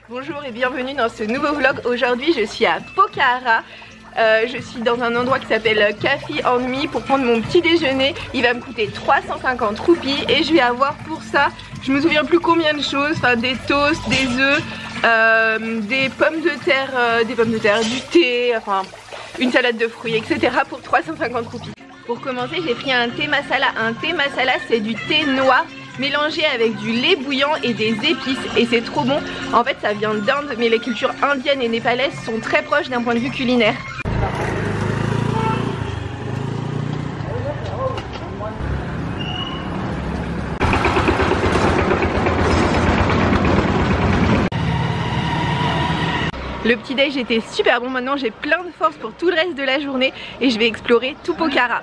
Bonjour et bienvenue dans ce nouveau vlog. Aujourd'hui je suis à Pokhara. Je suis dans un endroit qui s'appelle Café and Me pour prendre mon petit déjeuner. Il va me coûter 350 roupies et je vais avoir pour ça, je me souviens plus combien de choses, enfin des toasts, des œufs, des pommes de terre, du thé, enfin une salade de fruits, etc. pour 350 roupies. Pour commencer, j'ai pris un thé masala. Un thé masala, c'est du thé noir mélangé avec du lait bouillant et des épices et c'est trop bon. En fait ça vient d'Inde mais les cultures indiennes et népalaises sont très proches d'un point de vue culinaire. Le petit déj était super bon, maintenant j'ai plein de force pour tout le reste de la journée et je vais explorer tout Pokhara.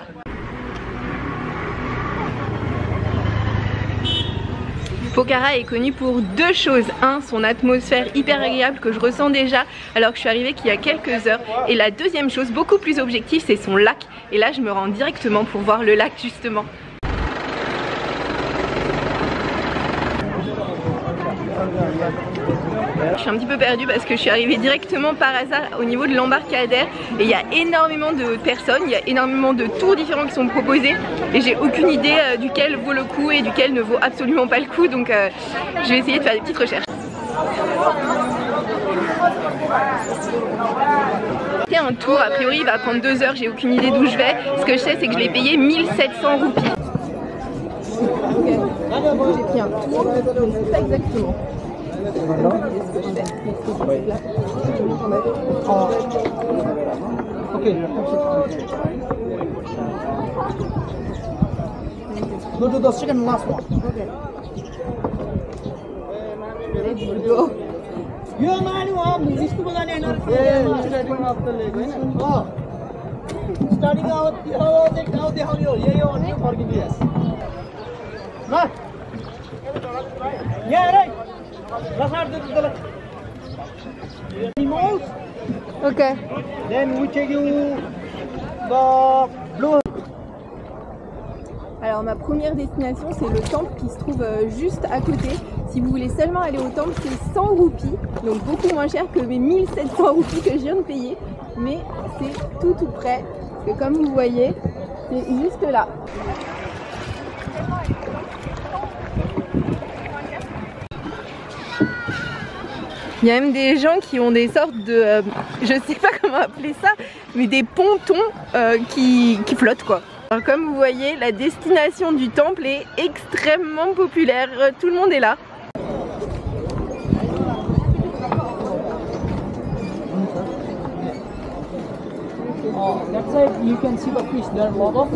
Pokhara est connu pour deux choses. Un, son atmosphère hyper agréable que je ressens déjà alors que je suis arrivée qu'il y a quelques heures. Et la deuxième chose, beaucoup plus objective, c'est son lac. Et là je me rends directement pour voir le lac justement. Je suis un petit peu perdue parce que je suis arrivée directement par hasard au niveau de l'embarcadère et il y a énormément de personnes, il y a énormément de tours différents qui sont proposés et j'ai aucune idée duquel vaut le coup et duquel ne vaut absolument pas le coup, donc je vais essayer de faire des petites recherches. C'est un tour, a priori il va prendre 2 heures, j'ai aucune idée d'où je vais. Ce que je sais c'est que je l'ai payé 1700 roupies. J'ai pris un tour, je ne sais pas exactement. Go to the second last one. यो मान्यो अब इसको बजाने हैन starting of the leg हैन starting of चाहिँ गाउँ देखाउने हो यही हो अनि फर्किदिएस ल यहाँ रे लसार दे त animals. Okay. Then we take you the blue. Alors ma première destination c'est le temple qui se trouve juste à côté. Si vous voulez seulement aller au temple c'est 100 roupies, donc beaucoup moins cher que mes 1700 roupies que je viens de payer. Mais c'est tout près, parce que comme vous voyez, c'est juste là. Il y a même des gens qui ont des sortes de, je sais pas comment appeler ça, mais des pontons qui flottent quoi. Alors comme vous voyez, la destination du temple est extrêmement populaire, tout le monde est là. That side you can see the fish. There are a lot of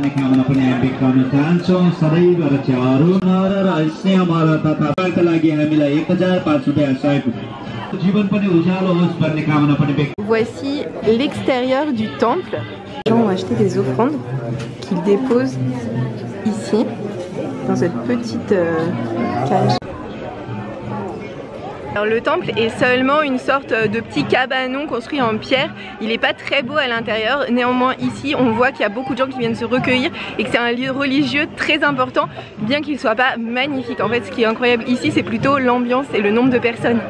कामना पनि हामी गर्न चाहन्छौँ सदैव रक्षाहरू नर र स्नेहमर तथा पार्का लागि हामीलाई 1005 रुपैयाँ सहयोग जीवन पनि उज्यालो होस् भन्ने कामना पनि व्यक्त। Voici l'extérieur du temple. Les gens ont acheté des offrandes qu'ils déposent ici dans cette petite cage. Alors le temple est seulement une sorte de petit cabanon construit en pierre. Il n'est pas très beau à l'intérieur. Néanmoins ici on voit qu'il y a beaucoup de gens qui viennent se recueillir et que c'est un lieu religieux très important, bien qu'il ne soit pas magnifique. En fait ce qui est incroyable ici c'est plutôt l'ambiance et le nombre de personnes.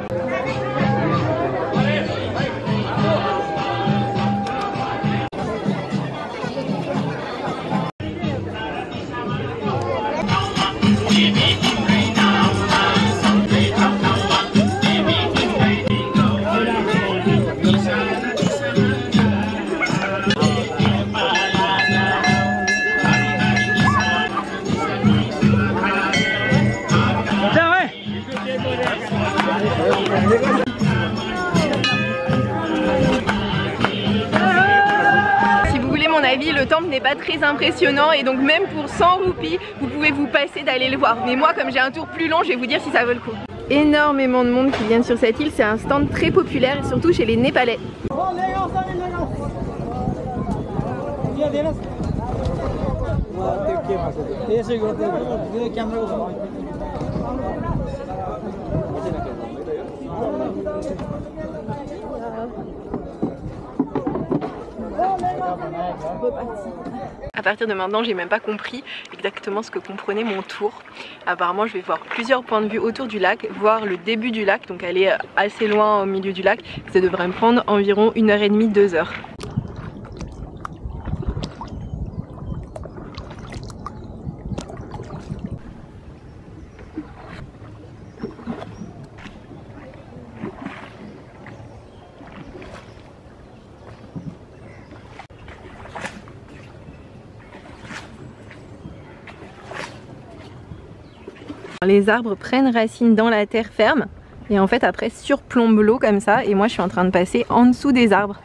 Le temple n'est pas très impressionnant et donc même pour 100 roupies vous pouvez vous passer d'aller le voir, mais moi comme j'ai un tour plus long je vais vous dire si ça vaut le coup. Énormément de monde qui viennent sur cette île, c'est un stand très populaire et surtout chez les Népalais. Reparti. À partir de maintenant, j'ai même pas compris exactement ce que comprenait mon tour. Apparemment, je vais voir plusieurs points de vue autour du lac, voir le début du lac, donc aller assez loin au milieu du lac. Ça devrait me prendre environ 1h30, 2 heures. Les arbres prennent racine dans la terre ferme et en fait après surplombent l'eau comme ça, et moi je suis en train de passer en dessous des arbres.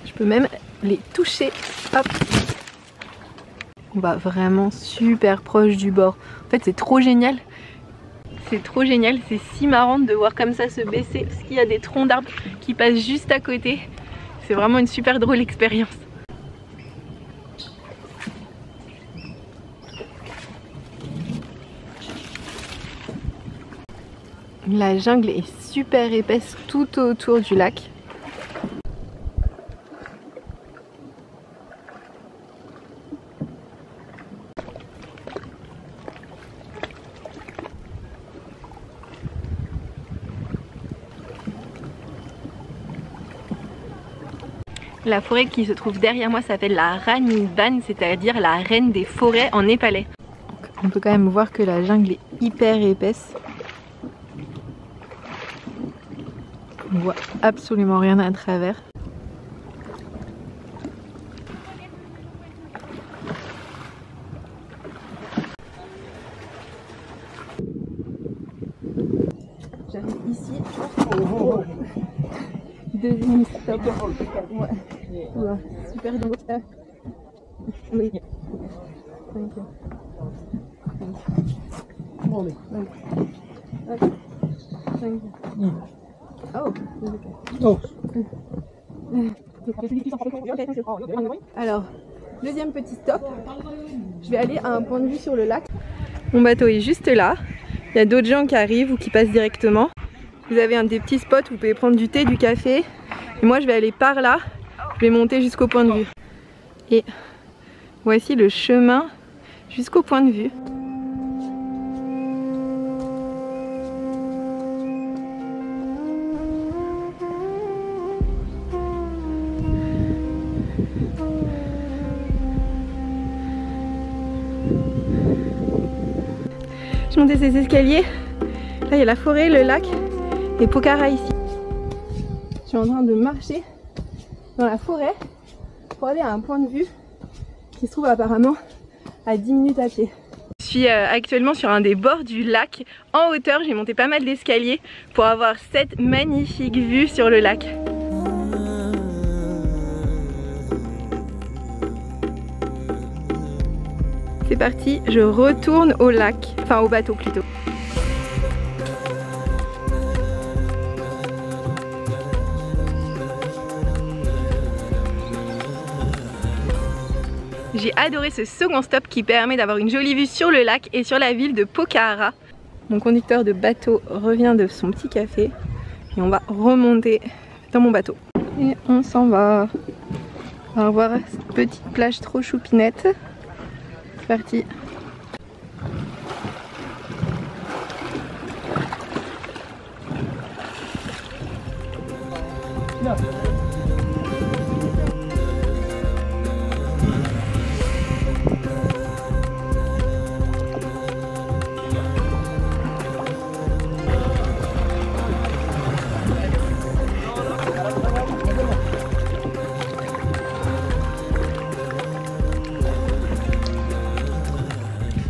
Je peux même les toucher. Hop. On va vraiment super proche du bord. En fait c'est trop génial. C'est trop génial, c'est si marrant de voir comme ça se baisser parce qu'il y a des troncs d'arbres qui passent juste à côté. C'est vraiment une super drôle expérience. La jungle est super épaisse tout autour du lac. La forêt qui se trouve derrière moi s'appelle la Rani Van, c'est-à-dire la reine des forêts en népalais. Donc, on peut quand même voir que la jungle est hyper épaisse. On voit absolument rien à travers. J'arrive ici. Oh. Deuxième stop. Ouais. Oula, super drôle. Oui. Thank you. Thank you. Oh. Alors, deuxième petit stop. Je vais aller à un point de vue sur le lac. Mon bateau est juste là. Il y a d'autres gens qui arrivent ou qui passent directement. Vous avez un des petits spots où vous pouvez prendre du thé, du café. Et moi je vais aller par là. Je vais monter jusqu'au point de vue. Et voici le chemin jusqu'au point de vue. Je montais ces escaliers. Là il y a la forêt, le lac et Pokhara ici. Je suis en train de marcher dans la forêt pour aller à un point de vue qui se trouve apparemment à 10 minutes à pied. Je suis actuellement sur un des bords du lac en hauteur. J'ai monté pas mal d'escaliers pour avoir cette magnifique vue sur le lac. C'est parti, je retourne au lac, enfin au bateau plutôt. J'ai adoré ce second stop qui permet d'avoir une jolie vue sur le lac et sur la ville de Pokhara. Mon conducteur de bateau revient de son petit café et on va remonter dans mon bateau. Et on s'en va. On va revoir cette petite plage trop choupinette. C'est parti. Non.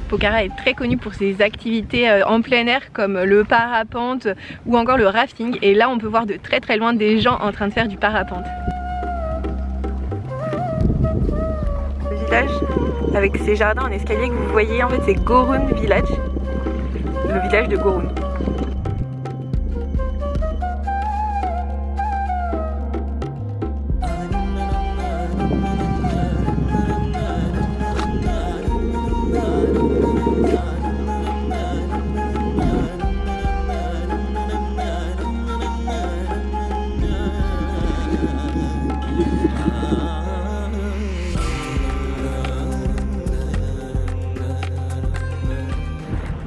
Pokhara est très connu pour ses activités en plein air comme le parapente ou encore le rafting, et là on peut voir de très loin des gens en train de faire du parapente. Le village avec ces jardins en escalier que vous voyez. En fait c'est Gorun Village, le village de Gorun.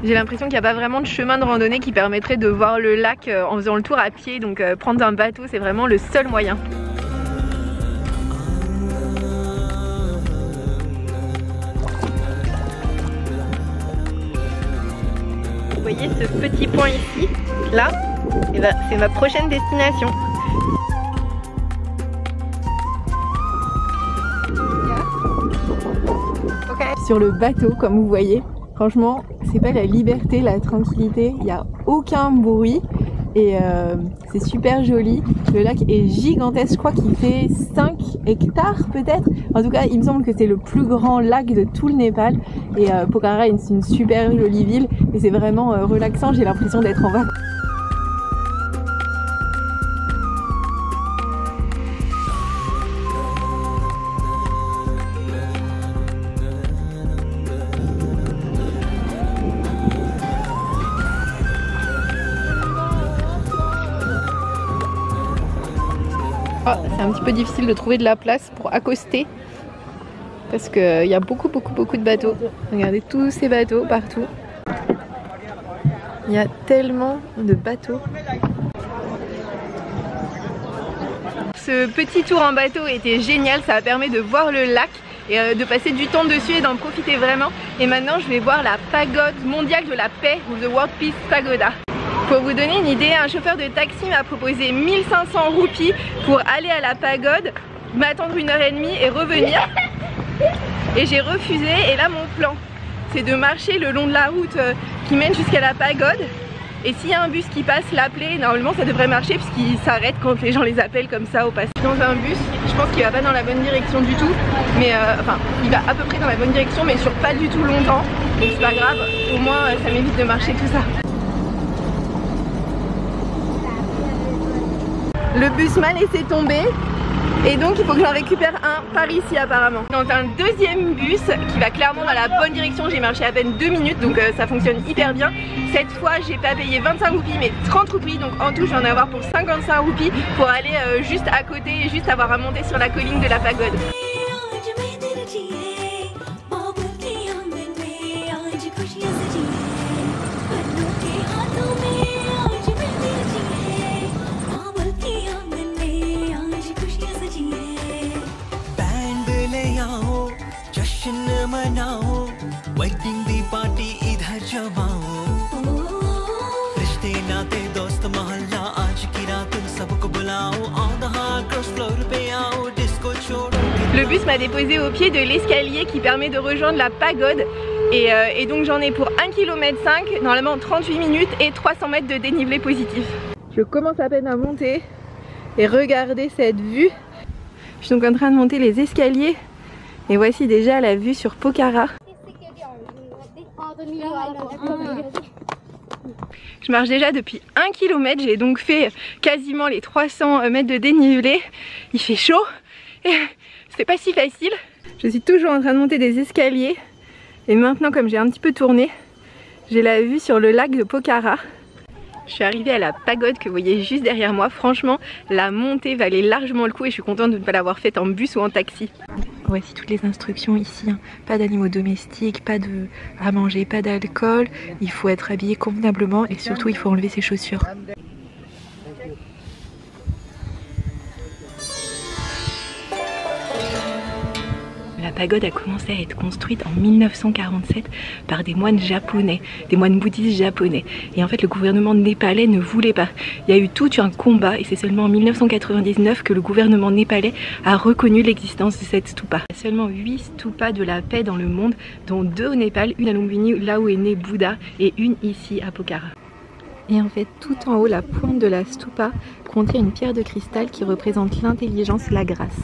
J'ai l'impression qu'il n'y a pas vraiment de chemin de randonnée qui permettrait de voir le lac en faisant le tour à pied, donc prendre un bateau c'est vraiment le seul moyen. Vous voyez ce petit point ici, là, et ben, c'est ma prochaine destination. Sur le bateau, comme vous voyez, franchement, c'est pas la liberté, la tranquillité, il n'y a aucun bruit et c'est super joli. Le lac est gigantesque, je crois qu'il fait 5 hectares peut-être. En tout cas, il me semble que c'est le plus grand lac de tout le Népal et Pokhara est une super jolie ville et c'est vraiment relaxant, j'ai l'impression d'être en vacances. Oh, c'est un petit peu difficile de trouver de la place pour accoster parce qu'il y a beaucoup de bateaux. Regardez tous ces bateaux partout. Il y a tellement de bateaux. Ce petit tour en bateau était génial, ça permet de voir le lac et de passer du temps dessus et d'en profiter vraiment. Et maintenant je vais voir la pagode mondiale de la paix, ou The World Peace Pagoda. Pour vous donner une idée, un chauffeur de taxi m'a proposé 1500 roupies pour aller à la pagode, m'attendre 1h30 et revenir. Et j'ai refusé et là mon plan c'est de marcher le long de la route qui mène jusqu'à la pagode. Et s'il y a un bus qui passe, l'appeler, normalement ça devrait marcher puisqu'il s'arrête quand les gens les appellent comme ça au passage. Dans un bus, je pense qu'il va pas dans la bonne direction du tout, mais enfin il va à peu près dans la bonne direction mais sur pas du tout longtemps. Donc c'est pas grave, au moins ça m'évite de marcher tout ça. Le bus m'a laissé tomber et donc il faut que j'en récupère un par ici apparemment. Dans un deuxième bus qui va clairement dans la bonne direction, j'ai marché à peine 2 minutes donc ça fonctionne hyper bien. Cette fois j'ai pas payé 25 roupies mais 30 roupies, donc en tout je vais en avoir pour 55 roupies pour aller juste à côté et juste avoir à monter sur la colline de la pagode. Le bus m'a déposé au pied de l'escalier qui permet de rejoindre la pagode et donc j'en ai pour 1,5 km, normalement 38 minutes et 300 mètres de dénivelé positif. Je commence à peine à monter et regardez cette vue. Je suis donc en train de monter les escaliers et voici déjà la vue sur Pokhara. Je marche déjà depuis 1 km, j'ai donc fait quasiment les 300 mètres de dénivelé. Il fait chaud et c'est pas si facile. Je suis toujours en train de monter des escaliers et maintenant comme j'ai un petit peu tourné, j'ai la vue sur le lac de Pokhara. Je suis arrivée à la pagode que vous voyez juste derrière moi. Franchement, la montée valait largement le coup et je suis contente de ne pas l'avoir faite en bus ou en taxi. Voici toutes les instructions ici, hein. Pas d'animaux domestiques, pas de à manger, pas d'alcool. Il faut être habillé convenablement et surtout il faut enlever ses chaussures. La pagode a commencé à être construite en 1947 par des moines japonais, des moines bouddhistes japonais. Et en fait le gouvernement népalais ne voulait pas. Il y a eu tout un combat et c'est seulement en 1999 que le gouvernement népalais a reconnu l'existence de cette stupa. Il y a seulement 8 stupas de la paix dans le monde, dont 2 au Népal, une à Lumbini là où est né Bouddha et une ici à Pokhara. Et en fait tout en haut, la pointe de la stupa contient une pierre de cristal qui représente l'intelligence, la grâce.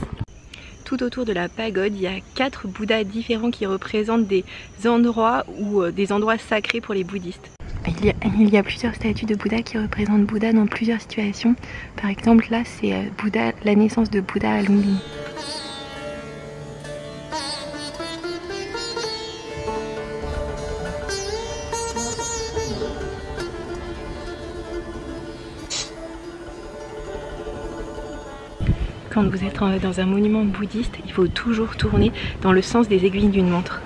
tout autour de la pagode, il y a 4 Bouddhas différents qui représentent des endroits ou des endroits sacrés pour les bouddhistes. Il y a plusieurs statues de Bouddha qui représentent Bouddha dans plusieurs situations. Par exemple là c'est Bouddha, la naissance de Bouddha à Lumbini. Quand vous êtes dans un monument bouddhiste, il faut toujours tourner dans le sens des aiguilles d'une montre.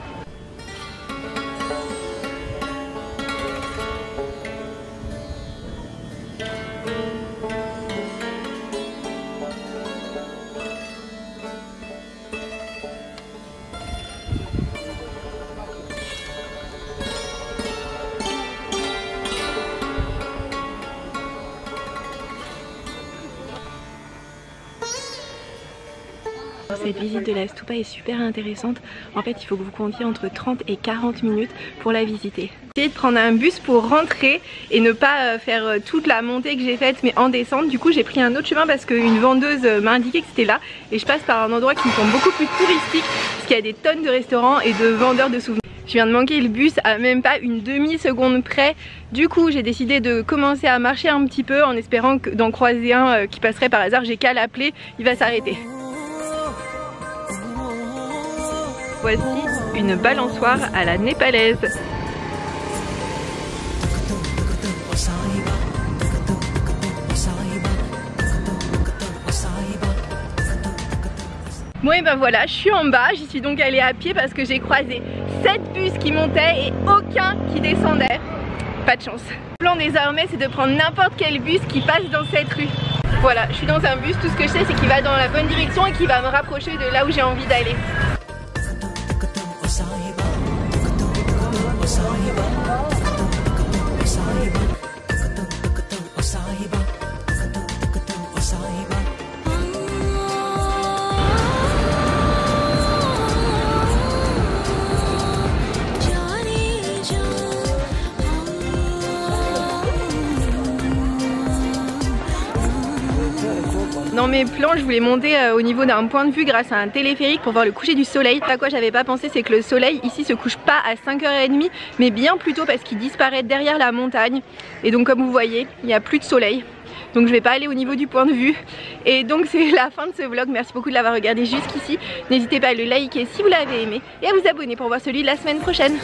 Cette visite de la stupa est super intéressante. En fait, il faut que vous comptiez entre 30 et 40 minutes pour la visiter. J'ai essayé de prendre un bus pour rentrer et ne pas faire toute la montée que j'ai faite mais en descente. Du coup, j'ai pris un autre chemin parce qu'une vendeuse m'a indiqué que c'était là. Et je passe par un endroit qui me semble beaucoup plus touristique parce qu'il y a des tonnes de restaurants et de vendeurs de souvenirs. Je viens de manquer le bus à même pas une demi-seconde près. Du coup, j'ai décidé de commencer à marcher un petit peu en espérant d'en croiser un qui passerait par hasard. J'ai qu'à l'appeler, il va s'arrêter. Voici une balançoire à la népalaise. Bon et ben voilà, je suis en bas, j'y suis donc allée à pied parce que j'ai croisé 7 bus qui montaient et aucun qui descendait. Pas de chance. Le plan désormais c'est de prendre n'importe quel bus qui passe dans cette rue. Voilà, je suis dans un bus, tout ce que je sais c'est qu'il va dans la bonne direction et qu'il va me rapprocher de là où j'ai envie d'aller. Dans mes plans, je voulais monter au niveau d'un point de vue grâce à un téléphérique pour voir le coucher du soleil. À quoi j'avais pas pensé, c'est que le soleil ici se couche pas à 5h30 mais bien plus tôt parce qu'il disparaît derrière la montagne. Et donc comme vous voyez, il n'y a plus de soleil. Donc je vais pas aller au niveau du point de vue. Et donc c'est la fin de ce vlog. Merci beaucoup de l'avoir regardé jusqu'ici. N'hésitez pas à le liker si vous l'avez aimé et à vous abonner pour voir celui de la semaine prochaine.